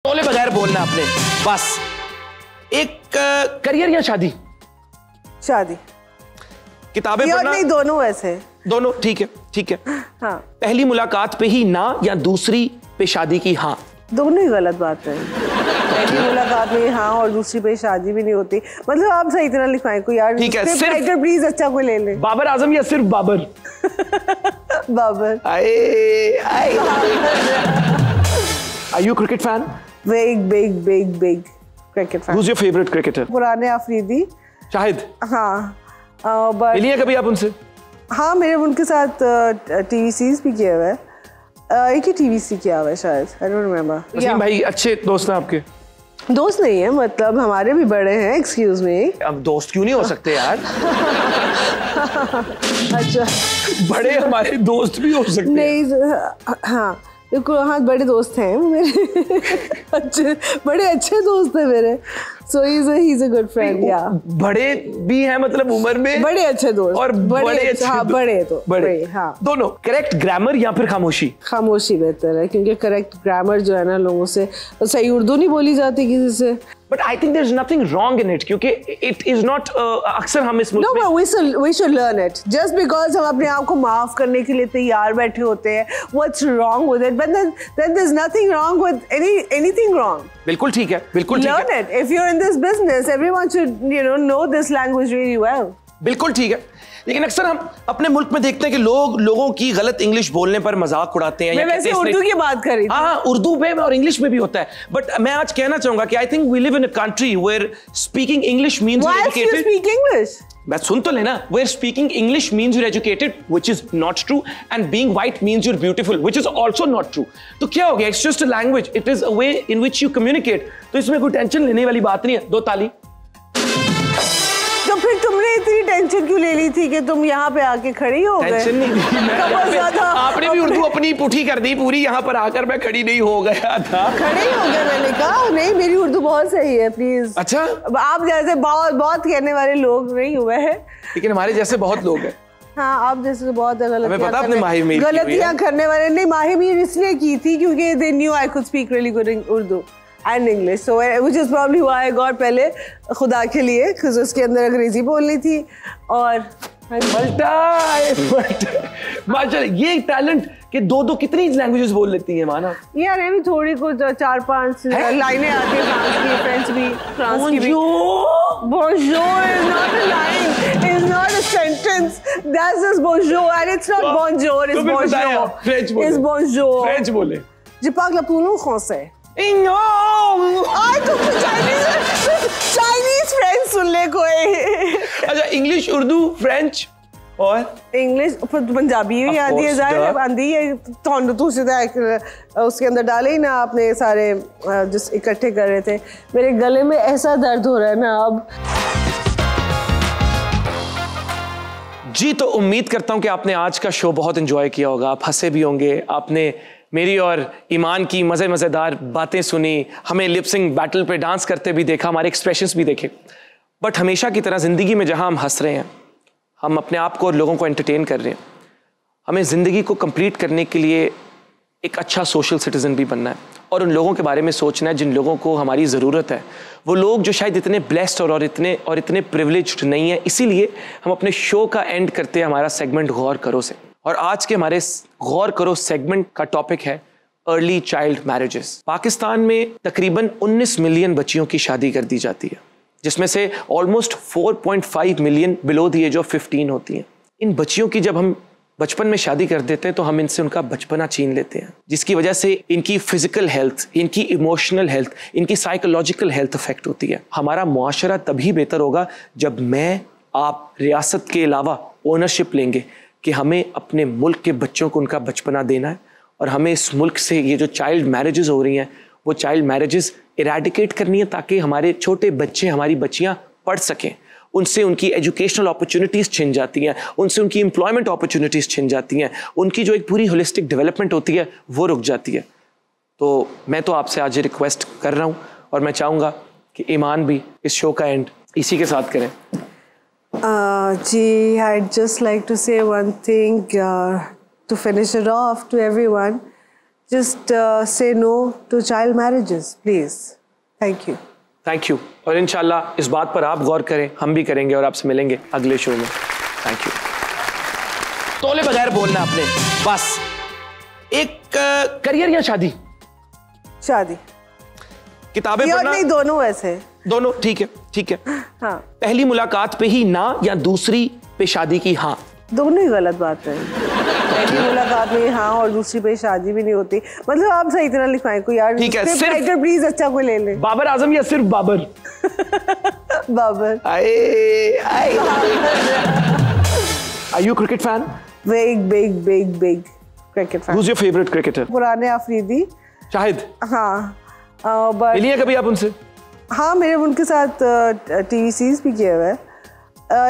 बोले बगैर बोलना आपने बस। एक करियर या शादी? शादी। किताबें पढ़ना? नहीं, दोनों वैसे। दोनों ठीक है, ठीक है। हाँ। पहली मुलाकात पे ही ना या दूसरी पे शादी की हाँ? दोनों ही गलत बात है। पहली मुलाकात में हाँ और दूसरी पे शादी भी नहीं होती। मतलब आप सही तरह लिखवाएं कोई यार। ठीक है, सिर्फ प्लीज अच्छा कोई ले ले। बाबर आजम या सिर्फ Babar? Babar. Are you a cricket fan? Big cricket fan. Who's your favorite cricketer? पुराने अफरीदी। शाहिद? हाँ। मिली हैं कभी आप उनसे? हाँ, मेरे उनके साथ टीवी सीरीज भी किया हुआ है। एक ही टीवी सी किया हुआ है शायद। I don't remember. वसीम भाई अच्छे दोस्त हैं आपके? दोस्त नहीं है, मतलब हमारे भी बड़े हैं। Excuse me. अब दोस्त क्यों नहीं हो सकते यार? अच्छा, बड़े हमारे दोस्त भी हो सकते नहीं। हाँ बिल्कुल, हाँ बड़े दोस्त हैं मेरे। बड़े अच्छे दोस्त हैं मेरे। So he's a good friend, yeah. बड़े भी हैं मतलब उम्र में? बड़े अच्छे दोस्त और बड़े अच्छे। हाँ बड़े तो बड़े। हाँ दोनों। करेक्ट ग्रामर या फिर खामोशी? खामोशी बेहतर है, क्योंकि करेक्ट ग्रामर जो है ना लोगों से सही उर्दू नहीं बोली जाती किसी से। But I think there's nothing wrong in it क्योंकि it is not अक्सर हम इस No, but we should learn it. Just because हम अपने आप को माफ करने के लिए तैयार बैठे होते हैं, what's wrong with it? But then there's nothing wrong with anything wrong. बिल्कुल ठीक है, बिल्कुल ठीक है। Learn it. If you're in this business, everyone should know this language really well. बिल्कुल ठीक है, लेकिन अक्सर हम अपने मुल्क में देखते हैं कि लोगों की गलत इंग्लिश बोलने पर मजाक उड़ाते हैं। मैं वैसे उर्दू की बात कर रही थी। हाँ, उर्दू में और इंग्लिश में भी होता है। बट मैं आज कहना चाहूंगा कि I think we live in a country where speaking English means you educated. Speak English. मैं सुन तो लेना। Where speaking English means you're educated, which is not true, and being white means you're beautiful, which is also not true. तो क्या हो गया? It's just a language, it is a way in which you communicate. तो इसमें कोई tension लेने वाली बात नहीं है। दो ताली। तो फिर तुमने इतनी टेंशन क्यों ले ली थी कि तुम यहाँ पे आके खड़ी हो गए? टेंशन नहीं ली। आपने भी उर्दू अपनी पुठी कर दी पूरी। यहाँ पर आकर मैं खड़ी नहीं हो गया था। खड़ी हो गया मैंने कहा। नहीं, मेरी उर्दू बहुत सही है, प्लीज। अच्छा, आप जैसे बहुत कहने वाले लोग नहीं हुए हैं, लेकिन हमारे जैसे बहुत लोग हैं। हाँ, आप जैसे बहुत गलतियां करने वाले। नहीं, माही मीर इसलिए की थी क्योंकि they knew I could speak really good Urdu and English, so which is probably why I got पहले खुदा के लिए, because उसके अंदर अंग्रेजी बोलनी थी। और माशाल्लाह, ये टैलेंट कि दो कितनी लैंग्वेजेस बोल लेती हैं माना? यार ये भी थोड़ी कुछ 4-5 लाइनें आती हैं। फ्रांस की, फ्रेंच भी, फ्रांस की भी। Bonjour is not a line, is not a sentence. That's just bonjour and it's not bonjour, it's bonjour. French बोले। It's bonjour. फ्रेंच बोले। Je parle pour nous français. तुम चाइनीज फ्रेंच सुन ले कोई। अच्छा, इंग्लिश, उर्दू, फ्रेंच और English, Punjabi भी आती है। ज़ाहिर आंदी है। तो सीधा उसके अंदर डाले ही ना आपने सारे जिस इकट्ठे कर रहे थे। मेरे गले में ऐसा दर्द हो रहा है ना अब। जी, तो उम्मीद करता हूं कि आपने आज का शो बहुत एंजॉय किया होगा। आप हंसे भी होंगे, आपने मेरी और ईमान की मज़ेदार बातें सुनी, हमें लिपसिंग बैटल पे डांस करते भी देखा, हमारे एक्सप्रेशंस भी देखे। बट हमेशा की तरह ज़िंदगी में जहां हम हंस रहे हैं, हम अपने आप को और लोगों को एंटरटेन कर रहे हैं, हमें ज़िंदगी को कंप्लीट करने के लिए एक अच्छा सोशल सिटीज़न भी बनना है और उन लोगों के बारे में सोचना है जिन लोगों को हमारी ज़रूरत है। वो लोग जो शायद इतने ब्लेस्ड और इतने प्रिविलेज्ड नहीं है। इसीलिए हम अपने शो का एंड करते हैं हमारा सेगमेंट गौर करो से। और आज के हमारे गौर करो सेगमेंट का टॉपिक है अर्ली चाइल्ड मैरिजेस। पाकिस्तान में तकरीबन 19 मिलियन बच्चियों की शादी कर दी जाती है, जिसमें से almost 4.5 million below the age of 15 होती हैं। इन बच्चियों की जब हम बचपन में शादी कर देते हैं तो हम इनसे उनका बचपना छीन लेते हैं, जिसकी वजह से इनकी फिजिकल हेल्थ, इनकी इमोशनल हेल्थ, इनकी साइकोलॉजिकल हेल्थ अफेक्ट होती है। हमारा मुआशरा तभी बेहतर होगा जब मैं, आप रियासत के अलावा ओनरशिप लेंगे कि हमें अपने मुल्क के बच्चों को उनका बचपना देना है और हमें इस मुल्क से ये जो चाइल्ड मैरिजेस हो रही हैं वो चाइल्ड मैरिजेस इरेडिकेट करनी है, ताकि हमारे छोटे बच्चे, हमारी बच्चियां पढ़ सकें। उनसे उनकी एजुकेशनल अपॉर्चुनिटीज़ छिन जाती हैं, उनसे उनकी एम्प्लॉयमेंट अपॉर्चुनिटीज़ छिन जाती हैं, उनकी जो एक पूरी होलिस्टिक डेवलपमेंट होती है वो रुक जाती है। तो मैं तो आपसे आज ये रिक्वेस्ट कर रहा हूँ और मैं चाहूँगा कि ईमान भी इस शो का एंड इसी के साथ करें। Gee, I'd just like to say one thing to finish it off to everyone just say no to child marriages, please. Thank you. Thank you. और इंशाल्लाह इस बात पर आप गौर करें, हम भी करेंगे और आपसे मिलेंगे अगले शो में। Thank you. तोले बगैर बोलना आपने, बस। एक करियर या शादी? शादी। किताबें पढ़ना? नहीं, दोनों वैसे। दोनों, ठीक है, ठीक है। हाँ। पहली मुलाकात पे ही ना या दूसरी पे शादी की हाँ? दोनों ही गलत बात है। पहली मुलाकात में हाँ और दूसरी पे शादी भी नहीं होती। मतलब आप सही तरह लिखवाएं कोई यार। ठीक है, सिर्फ प्लीज अच्छा कोई ले ले। बाबर आजम या सिर्फ Babar? Babar. Are you a cricket fan? Big cricket fan. Who's your favorite cricketer? पुराने अफरीदी। शाहिद? हाँ। मिली हैं कभी आप उनसे? हाँ, मेरे उनके साथ टीवी सीरीज भी किया हुआ है।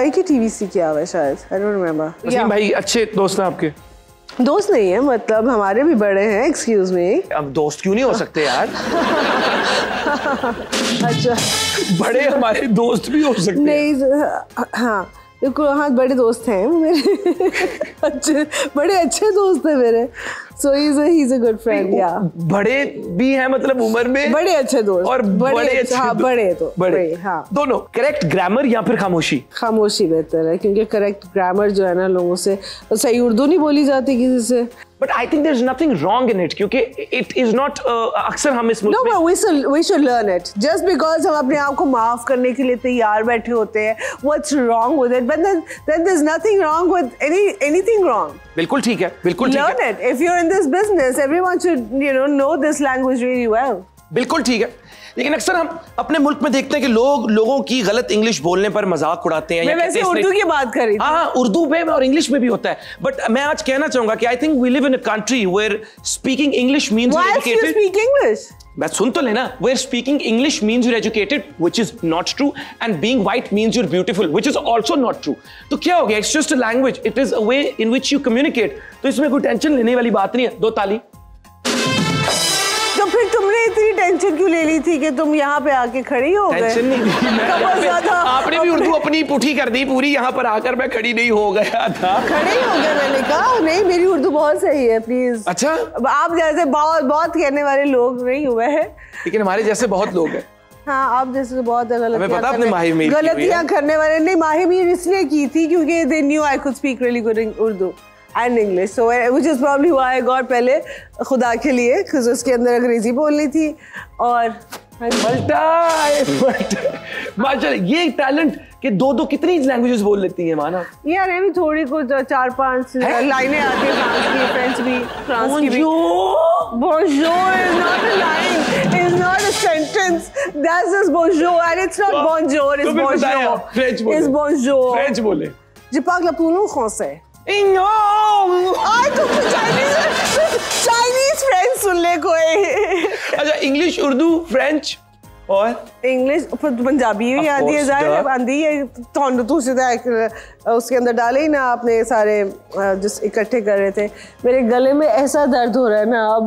एक ही टीवी सी किया हुआ है शायद, I don't remember. वसीम भाई अच्छे दोस्त हैं आपके? दोस्त नहीं है, मतलब हमारे भी बड़े हैं। Excuse me. अब दोस्त क्यों नहीं हो सकते यार? अच्छा, बड़े हमारे दोस्त भी हो सकते नहीं। हाँ बिल्कुल, हाँ बड़े दोस्त हैं मेरे। बड़े अच्छे दोस्त हैं मेरे। So he's a good friend, yeah. बड़े भी हैं मतलब उम्र में? बड़े अच्छे दोस्त और बड़े अच्छे। हाँ, बड़े तो बड़े, हाँ। दोनों। करेक्ट ग्रामर या फिर खामोशी? खामोशी बेहतर है, क्योंकि करेक्ट ग्रामर जो है ना, लोगों से सही उर्दू नहीं बोली जाती किसी से। But I think there's nothing wrong in it, क्योंकि it is not अक्सर हम इस No, but we should learn it. Just because हम अपने आप को माफ करने के लिए तैयार बैठे होते हैं, what's wrong with it? But then there's nothing wrong with anything wrong. बिल्कुल ठीक है, बिल्कुल ठीक है। Learn it. If you're in this business, everyone should know this language really well. बिल्कुल ठीक है, लेकिन अक्सर हम अपने मुल्क में देखते हैं कि लोगों की गलत इंग्लिश बोलने पर मजाक उड़ाते हैं। मैं वैसे उर्दू की बात कर रही थी। हाँ, उर्दू में और इंग्लिश में भी होता है। बट मैं आज कहना चाहूंगा कि I think we live in a country where speaking English means you educated. Speak English. मैं सुन तो लेना। Where speaking English means you're educated, which is not true, and being white means you're beautiful, which is also not true. तो क्या हो गया? It's just a language, it is a way in which you communicate. तो इसमें कोई tension लेने वाली बात नहीं है। दो ताली। तो फिर तुमने इतनी टेंशन क्यों ले ली थी कि तुम यहाँ पे आके खड़ी हो गए? टेंशन नहीं ली, आपने भी उर्दू अपनी पुठी कर दी पूरी। यहाँ पर आकर मैं खड़ी नहीं हो गया था। खड़ी हो गया, मैंने कहा नहीं मेरी उर्दू बहुत सही है, प्लीज। अच्छा, आप जैसे बहुत कहने वाले लोग नहीं हुए हैं, लेकिन हमारे जैसे बहुत लोग हैं। हाँ, आप जैसे बहुत गलतियां करने वाले। नहीं, माही मीर इसलिए की थी क्योंकि they knew I could speak really good Urdu and English, so which is probably why I got पहले खुदा के लिए, because उसके अंदर अंग्रेजी बोलनी थी। और माशाल्लाह, ये टैलेंट कि दो कितनी लैंग्वेजेस बोल लेती हैं माना? यार ये भी थोड़ी कुछ 4-5 लाइनें आती हैं, फ्रांस की, फ्रेंच भी, फ्रांस की भी। Bonjour is not a line, it's not a sentence. That's just bonjour and it's not bonjour, it's bonjour. French बोले। It's bonjour. फ्रेंच बोले। Je parle pour français. Chinese French सुन ले कोई। अच्छा, इंग्लिश, उर्दू, फ्रेंच और English, Punjabi भी आती है, ज़ाहिर आती है। तो उसके अंदर डाले ही ना आपने सारे जिस इकट्ठे कर रहे थे। मेरे गले में ऐसा दर्द हो रहा है ना अब